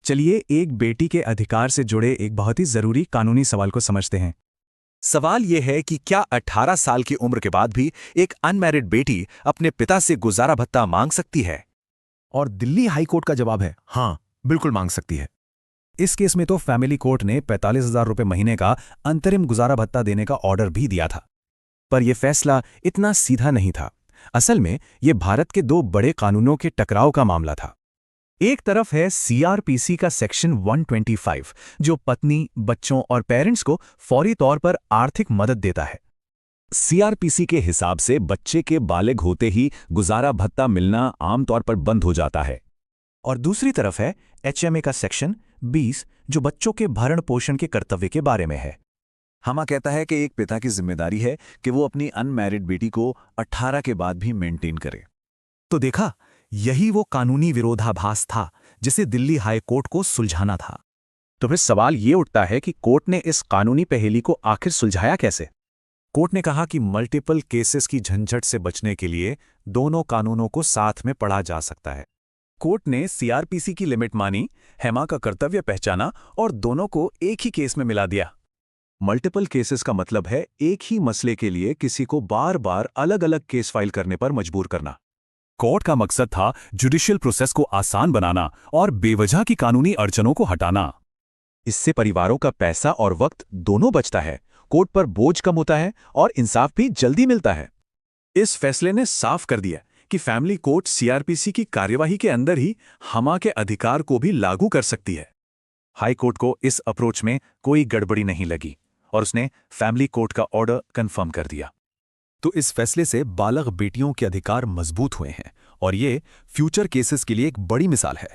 चलिए एक बेटी के अधिकार से जुड़े एक बहुत ही जरूरी कानूनी सवाल को समझते हैं। सवाल यह है कि क्या 18 साल की उम्र के बाद भी एक अनमैरिड बेटी अपने पिता से गुजारा भत्ता मांग सकती है? और दिल्ली हाई कोर्ट का जवाब है हाँ, बिल्कुल मांग सकती है। इस केस में तो फैमिली कोर्ट ने 45,000 रुपये महीने का अंतरिम गुजारा भत्ता देने का ऑर्डर भी दिया था। पर यह फैसला इतना सीधा नहीं था। असल में यह भारत के दो बड़े कानूनों के टकराव का मामला था। एक तरफ है सीआरपीसी का सेक्शन 125, जो पत्नी, बच्चों और पेरेंट्स को फौरी तौर पर आर्थिक मदद देता है। सीआरपीसी के हिसाब से बच्चे के बालिग होते ही गुजारा भत्ता मिलना आमतौर पर बंद हो जाता है। और दूसरी तरफ है एचएमए का सेक्शन 20, जो बच्चों के भरण पोषण के कर्तव्य के बारे में है। हमा कहता है कि एक पिता की जिम्मेदारी है कि वो अपनी अनमैरिड बेटी को 18 के बाद भी मेंटेन करे। तो देखा, यही वो कानूनी विरोधाभास था जिसे दिल्ली हाई कोर्ट को सुलझाना था। तो फिर सवाल ये उठता है कि कोर्ट ने इस कानूनी पहेली को आखिर सुलझाया कैसे? कोर्ट ने कहा कि मल्टीपल केसेस की झंझट से बचने के लिए दोनों कानूनों को साथ में पढ़ा जा सकता है। कोर्ट ने सीआरपीसी की लिमिट मानी, हेमा का कर्तव्य पहचाना और दोनों को एक ही केस में मिला दिया। मल्टीपल केसेस का मतलब है एक ही मसले के लिए किसी को बार बार अलग अलग केस फाइल करने पर मजबूर करना। कोर्ट का मकसद था जुडिशियल प्रोसेस को आसान बनाना और बेवजह की कानूनी अड़चनों को हटाना। इससे परिवारों का पैसा और वक्त दोनों बचता है, कोर्ट पर बोझ कम होता है और इंसाफ भी जल्दी मिलता है। इस फैसले ने साफ कर दिया कि फैमिली कोर्ट सीआरपीसी की कार्यवाही के अंदर ही हमा के अधिकार को भी लागू कर सकती है। हाई कोर्ट को इस अप्रोच में कोई गड़बड़ी नहीं लगी और उसने फैमिली कोर्ट का ऑर्डर कंफर्म कर दिया। तो इस फैसले से बालग बेटियों के अधिकार मजबूत हुए हैं और ये फ्यूचर केसेस के लिए एक बड़ी मिसाल है।